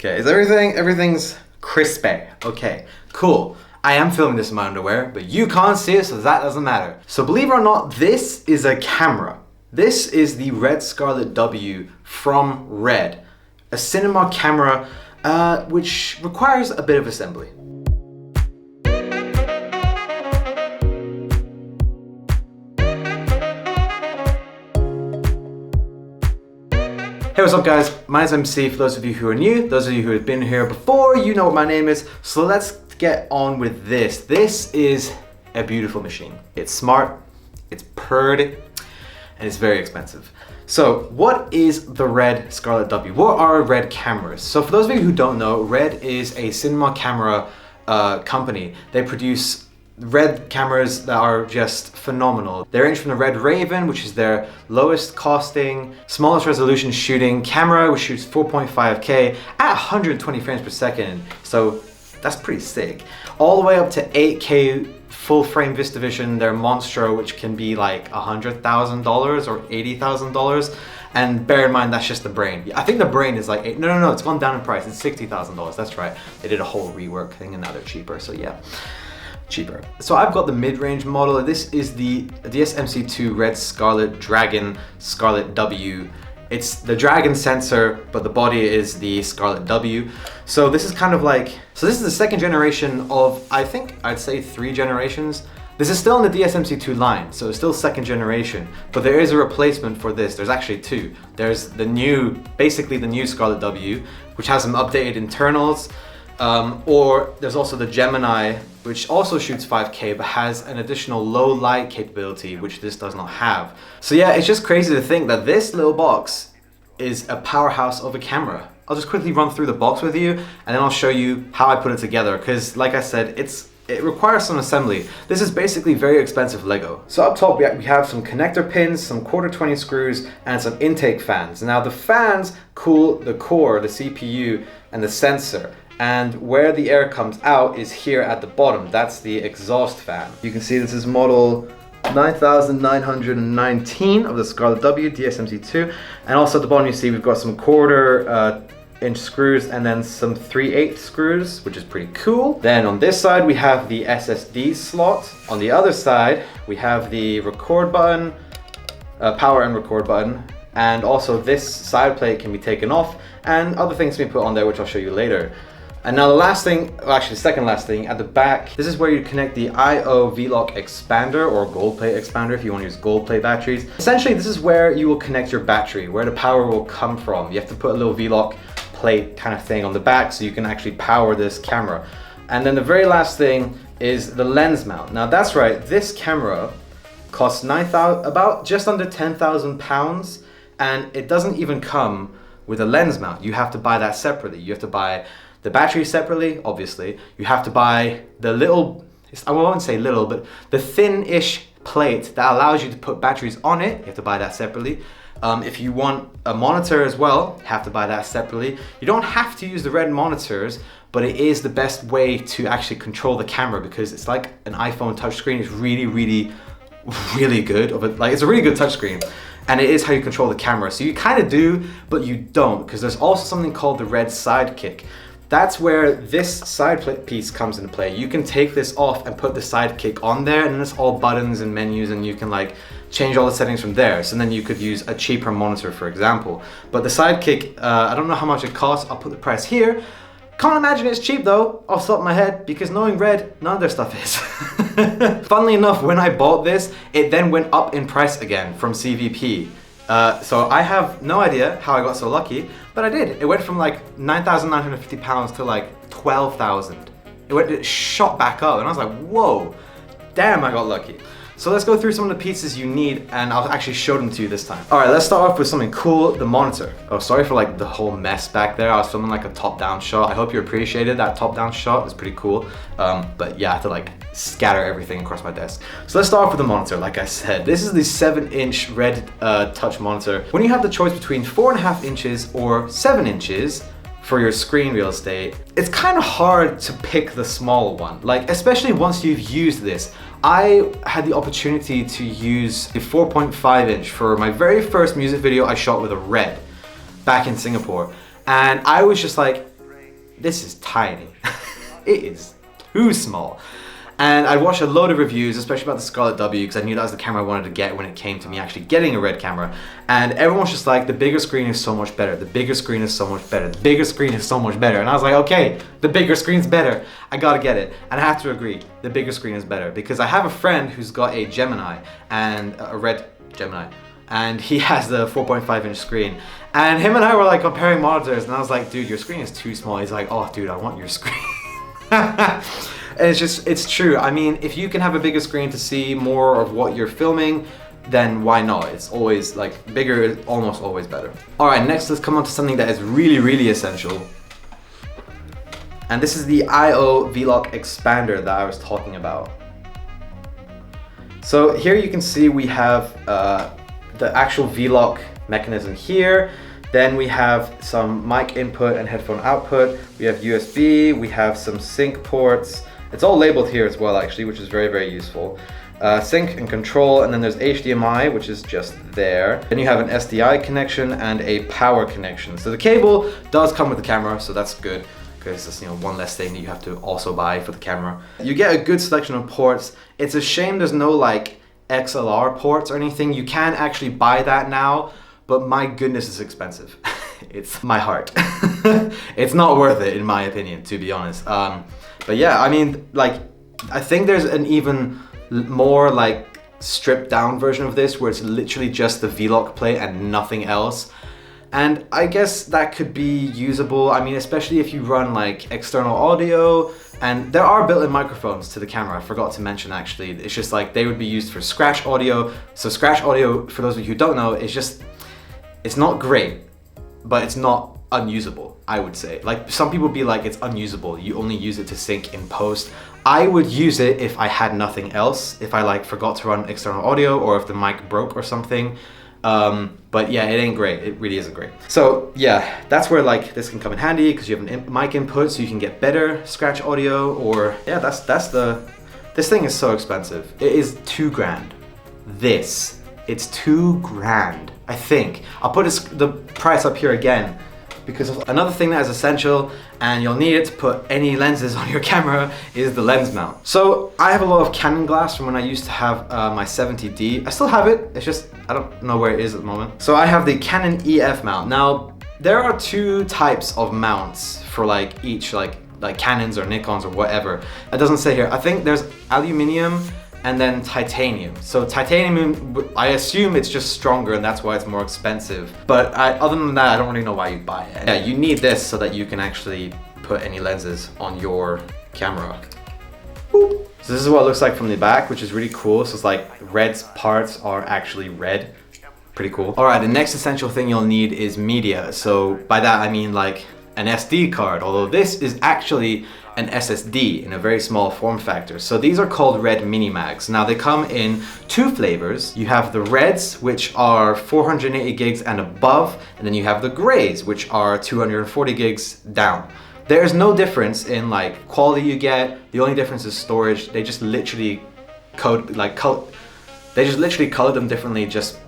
Okay, is everything's crispy. Okay, cool. I am filming this in my underwear, but you can't see it, so that doesn't matter. So believe it or not, this is a camera. This is the RED Scarlet W from RED, a cinema camera which requires a bit of assembly. Hey, what's up guys? My name's MC. For those of you who are new, those of you who have been here before, you know what my name is. So let's get on with this. This is a beautiful machine. It's smart, it's pretty, and it's very expensive. So what is the RED Scarlet W? What are RED cameras? So for those of you who don't know, RED is a cinema camera company. They produce RED cameras that are just phenomenal. They range from the RED Raven, which is their lowest costing, smallest resolution shooting camera, which shoots 4.5K at 120 frames per second. So that's pretty sick. All the way up to 8K full frame VistaVision, their Monstro, which can be like $100,000 or $80,000. And bear in mind, that's just the brain. I think the brain is like, no, it's gone down in price. It's $60,000, that's right. They did a whole rework thing and now they're cheaper, so yeah. Cheaper. So I've got the mid-range model. This is the DSMC2 RED Scarlet Dragon Scarlet W. It's the Dragon sensor, but the body is the Scarlet W. So this is kind of like, so this is the second generation of, I think I'd say 3 generations. This is still in the DSMC2 line, so it's still second generation, but there is a replacement for this. There's actually 2. There's the new, basically the new Scarlet W, which has some updated internals, or there's also the Gemini, which also shoots 5K but has an additional low light capability, which this does not have. So yeah, it's just crazy to think that this little box is a powerhouse of a camera. I'll just quickly run through the box with you and then I'll show you how I put it together, because like I said, it requires some assembly. This is basically very expensive Lego. So up top we have some connector pins, some 1/4-20 screws, and some intake fans. Now the fans cool the core, the CPU, and the sensor. And where the air comes out is here at the bottom. That's the exhaust fan. You can see this is model 9919 of the Scarlet W DSMC2. And also at the bottom you see we've got some 1/4-inch screws and then some 3/8 screws, which is pretty cool. Then on this side we have the SSD slot. On the other side we have the record button, power and record button. And also this side plate can be taken off and other things can be put on there, which I'll show you later. And now the last thing, well actually the second last thing, at the back, this is where you connect the IO V-Lock expander or gold plate expander if you want to use gold plate batteries. Essentially this is where you will connect your battery, where the power will come from. You have to put a little V-Lock plate kind of thing on the back so you can actually power this camera. And then the very last thing is the lens mount. Now that's right, this camera costs about just under 10,000 pounds, and it doesn't even come with a lens mount. You have to buy that separately. You have to buy the battery separately, obviously. You have to buy the little, I won't say little, but the thin-ish plate that allows you to put batteries on it. You have to buy that separately. If you want a monitor as well, you have to buy that separately. You don't have to use the RED monitors, but it is the best way to actually control the camera because it's like an iPhone touchscreen. It's really good. It's a really good touchscreen. And it is how you control the camera. So you kind of do, but you don't, because there's also something called the RED Sidekick. That's where this side piece comes into play. You can take this off and put the Sidekick on there, and then it's all buttons and menus, and you can like change all the settings from there. So then you could use a cheaper monitor, for example. But the Sidekick, I don't know how much it costs. I'll put the price here. Can't imagine it's cheap though, off the top of my head, because knowing RED, none of their stuff is. Funnily enough, when I bought this, it then went up in price again from CVP. So I have no idea how I got so lucky, but I did. It went from like 9,950 pounds to like 12,000. It shot back up and I was like, whoa, damn, I got lucky. So let's go through some of the pieces you need and I'll actually show them to you this time. All right, let's start off with something cool, the monitor. Oh, sorry for like the whole mess back there. I was filming like a top-down shot. I hope you appreciated that top-down shot. It's pretty cool. But yeah, I had to like scatter everything across my desk. So let's start off with the monitor. Like I said, this is the 7-inch RED touch monitor. When you have the choice between 4.5 inches or 7 inches, for your screen real estate, it's kind of hard to pick the small one. Like, especially once you've used this. I had the opportunity to use a 4.5 inch for my very first music video I shot with a RED back in Singapore. And I was just like, this is tiny. It is too small. And I watched a load of reviews, especially about the Scarlet W, because I knew that was the camera I wanted to get when it came to me actually getting a RED camera. And everyone was just like, the bigger screen is so much better. The bigger screen is so much better. The bigger screen is so much better. And I was like, okay, the bigger screen's better. I gotta get it. And I have to agree, the bigger screen is better. Because I have a friend who's got a Gemini, and a RED Gemini. And he has the 4.5-inch screen. And him and I were like comparing monitors, and I was like, dude, your screen is too small. He's like, oh, dude, I want your screen. And it's true. I mean, if you can have a bigger screen to see more of what you're filming, then why not? It's always like bigger is almost always better. All right, next let's come on to something that is really, really essential. And this is the I/O V-Lock expander that I was talking about. So here you can see we have the actual V-Lock mechanism here. Then we have some mic input and headphone output. We have USB, we have some sync ports. It's all labeled here as well actually, which is very, very useful. Sync and control, and then there's HDMI, which is just there. Then you have an SDI connection and a power connection. So the cable does come with the camera, so that's good, because it's, you know, one less thing that you have to also buy for the camera. You get a good selection of ports. It's a shame there's no like XLR ports or anything. You can actually buy that now, but my goodness, it's expensive. It's my heart. It's not worth it in my opinion, to be honest. But yeah, I mean, like, I think there's an even more like stripped down version of this where it's literally just the V-Lock plate and nothing else. And I guess that could be usable. I mean, especially if you run like external audio, and there are built-in microphones to the camera. I forgot to mention actually. It's just like they would be used for scratch audio. So scratch audio, for those of you who don't know, is just, it's not great, but it's not unusable, I would say. Like some people be like, it's unusable. You only use it to sync in post. I would use it if I had nothing else, if I like forgot to run external audio or if the mic broke or something. But yeah, it ain't great. It really isn't great. So yeah, that's where like this can come in handy because you have an mic input so you can get better scratch audio, or yeah, this thing is so expensive. It is $2,000. It's $2,000, I think. I'll put the price up here again because another thing that is essential and you'll need it to put any lenses on your camera is the lens mount. So I have a lot of Canon glass from when I used to have my 70D. I still have it, it's just, I don't know where it is at the moment. So I have the Canon EF mount. Now, there are two types of mounts for like each, like Canons or Nikons or whatever. It doesn't say here. I think there's aluminum and then titanium. So titanium, I assume it's just stronger and that's why it's more expensive. But other than that, I don't really know why you'd buy it. Yeah, you need this so that you can actually put any lenses on your camera. Boop. So this is what it looks like from the back, which is really cool. So it's like RED's parts are actually red. Pretty cool. All right, the next essential thing you'll need is media. So by that I mean like an SD card, although this is actually an SSD in a very small form factor. So these are called RED Mini Mags. Now they come in two flavors. You have the Reds, which are 480 gigs and above, and then you have the Grays, which are 240 gigs down. There is no difference in like quality you get. The only difference is storage. They just literally color them differently, just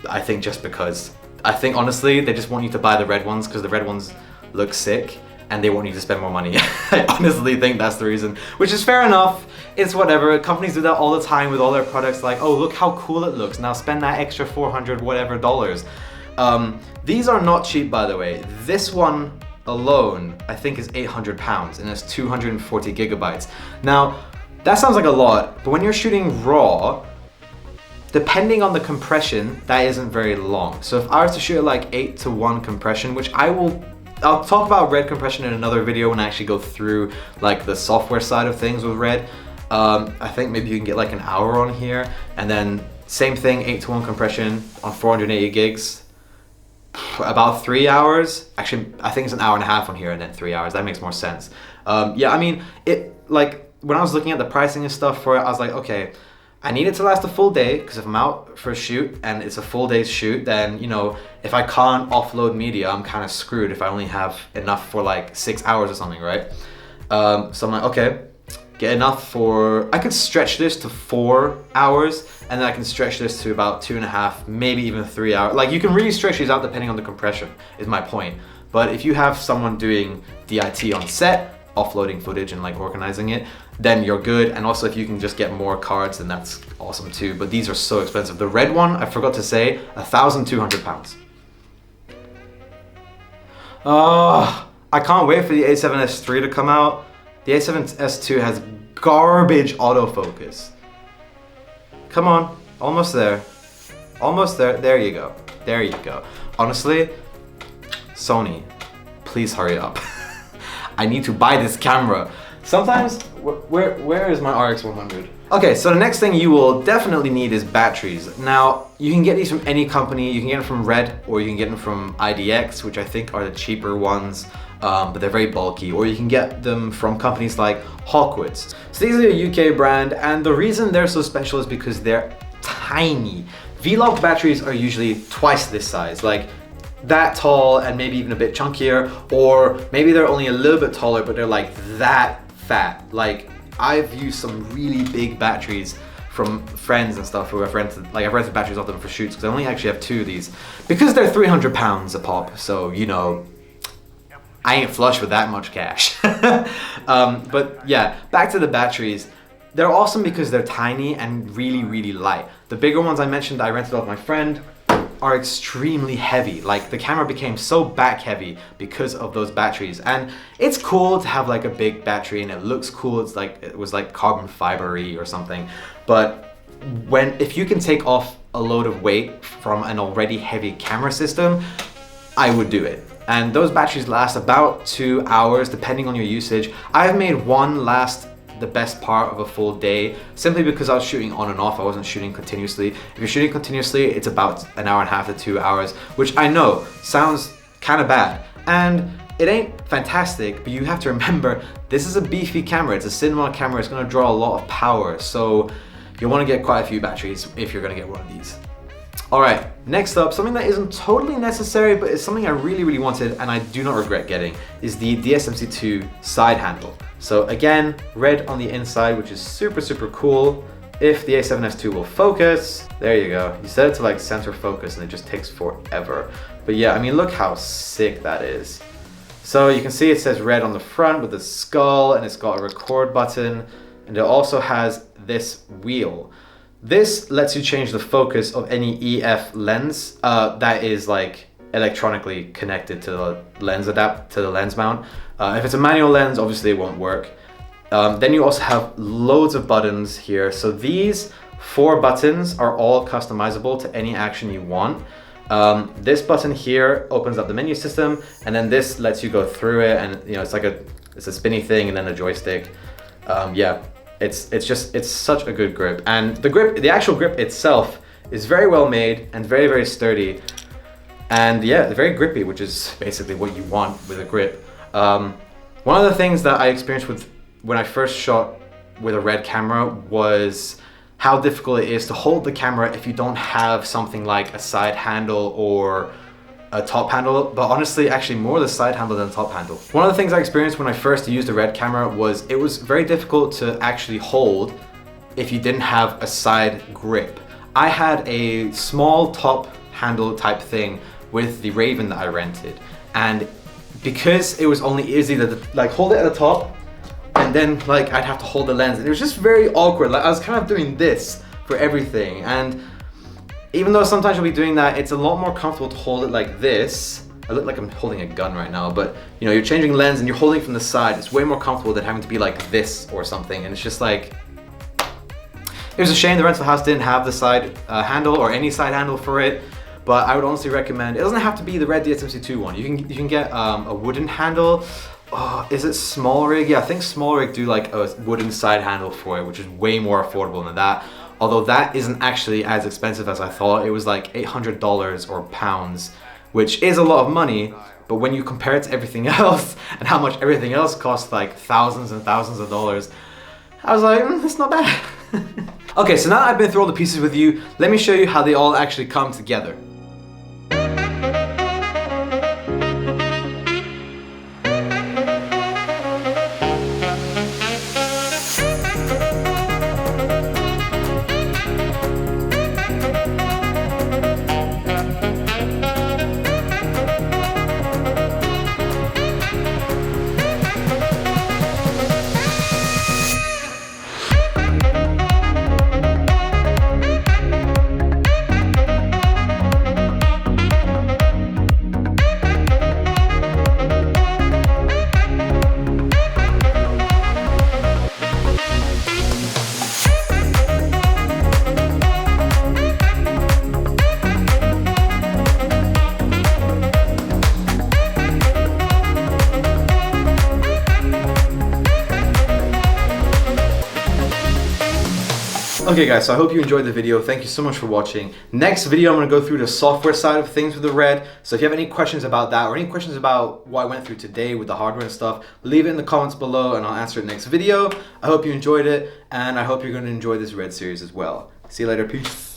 I think just because. I think honestly they just want you to buy the red ones because the red ones look sick and they want you to spend more money. I honestly think that's the reason, which is fair enough. It's whatever. Companies do that all the time with all their products, like, oh, look how cool it looks. Now spend that extra 400 whatever dollars. These are not cheap, by the way. This one alone, I think is 800 pounds and it's 240 gigabytes. Now, that sounds like a lot, but when you're shooting RAW, depending on the compression, that isn't very long. So if I was to shoot like 8:1 compression, which I'll talk about RED compression in another video when I actually go through like the software side of things with RED. I think maybe you can get like an hour on here, and then same thing, 8:1 compression on 480 gigs, about 3 hours. Actually, I think it's an hour and a half on here and then 3 hours. That makes more sense. Yeah, I mean, like when I was looking at the pricing and stuff for it, I was like, okay, I need it to last a full day, because if I'm out for a shoot and it's a full day's shoot, then, you know, if I can't offload media, I'm kind of screwed if I only have enough for like 6 hours or something, right? So I'm like, okay, get enough for, I could stretch this to 4 hours, and then I can stretch this to about 2.5, maybe even 3 hours. Like you can really stretch these out depending on the compression, is my point. But if you have someone doing DIT on set, offloading footage and like organizing it, then you're good. And also if you can just get more cards, then that's awesome too. But these are so expensive. The red one, I forgot to say, 1,200 pounds. Oh, I can't wait for the A7S III to come out. The A7S II has garbage autofocus. Come on, almost there. Almost there. There you go. There you go. Honestly, Sony, please hurry up. I need to buy this camera. Sometimes, where is my RX 100? Okay, so the next thing you will definitely need is batteries. Now, you can get these from any company. You can get them from RED, or you can get them from IDX, which I think are the cheaper ones, but they're very bulky. Or you can get them from companies like Hawkwoods. So these are a UK brand, and the reason they're so special is because they're tiny. V-Log batteries are usually twice this size, like that tall and maybe even a bit chunkier, or maybe they're only a little bit taller, but they're like that fat. Like, I've used some really big batteries from friends and stuff who I've rented batteries off them for shoots, because I only actually have 2 of these because they're 300 pounds a pop. So, you know, I ain't flush with that much cash. But yeah, back to the batteries. They're awesome because they're tiny and really, really light. The bigger ones I mentioned I rented off my friend are extremely heavy. Like, the camera became so back heavy because of those batteries. And it's cool to have like a big battery and it looks cool. It's like, it was like carbon fiber-y or something. But if you can take off a load of weight from an already heavy camera system, I would do it. And those batteries last about 2 hours depending on your usage. I've made one last the best part of a full day, simply because I was shooting on and off. I wasn't shooting continuously. If you're shooting continuously, it's about 1.5 hours to 2 hours, which I know sounds kind of bad. And it ain't fantastic, but you have to remember, this is a beefy camera. It's a cinema camera. It's gonna draw a lot of power. So you'll wanna get quite a few batteries if you're gonna get one of these. All right, next up, something that isn't totally necessary, but it's something I really, really wanted and I do not regret getting, is the DSMC2 side handle. So again, red on the inside, which is super, super cool. If the A7S II will focus, there you go. You set it to like center focus and it just takes forever. But yeah, I mean, look how sick that is. So you can see it says red on the front with the skull, and it's got a record button, and it also has this wheel. This lets you change the focus of any EF lens that is like electronically connected to the lens mount. If it's a manual lens, obviously it won't work. Then you also have loads of buttons here. So these 4 buttons are all customizable to any action you want. This button here opens up the menu system, and then this lets you go through it, and you know, it's a spinny thing and then a joystick. Yeah. It's such a good grip, and the actual grip itself is very well made and very, very sturdy, and yeah, very grippy, which is basically what you want with a grip. One of the things that I experienced when I first shot with a RED camera was how difficult it is to hold the camera if you don't have something like a side handle or a top handle, but honestly, actually more the side handle than the top handle. One of the things I experienced when I first used a RED camera was it was very difficult to actually hold if you didn't have a side grip. I had a small top handle type thing with the Raven that I rented, and because it was only easy to like hold it at the top, and then like I'd have to hold the lens, and it was just very awkward. Like I was kind of doing this for everything, and even though sometimes you'll be doing that, it's a lot more comfortable to hold it like this. I look like I'm holding a gun right now, but you know, you're changing lens and you're holding from the side. It's way more comfortable than having to be like this or something. And it's just like, it was a shame the rental house didn't have the side handle or any side handle for it, but I would honestly recommend, it doesn't have to be the RED DSMC2 one. You can get a wooden handle. Oh, is it Small Rig? Yeah, I think Small Rig do like a wooden side handle for it, which is way more affordable than that. Although that isn't actually as expensive as I thought. It was like $800 or pounds, which is a lot of money, but when you compare it to everything else and how much everything else costs, like thousands and thousands of dollars, I was like, it's not bad. Okay, so now that I've been through all the pieces with you, let me show you how they all actually come together. Okay guys, so I hope you enjoyed the video. Thank you so much for watching. Next video, I'm going to go through the software side of things with the RED. So if you have any questions about that or any questions about what I went through today with the hardware and stuff, leave it in the comments below and I'll answer it next video. I hope you enjoyed it and I hope you're going to enjoy this RED series as well. See you later. Peace.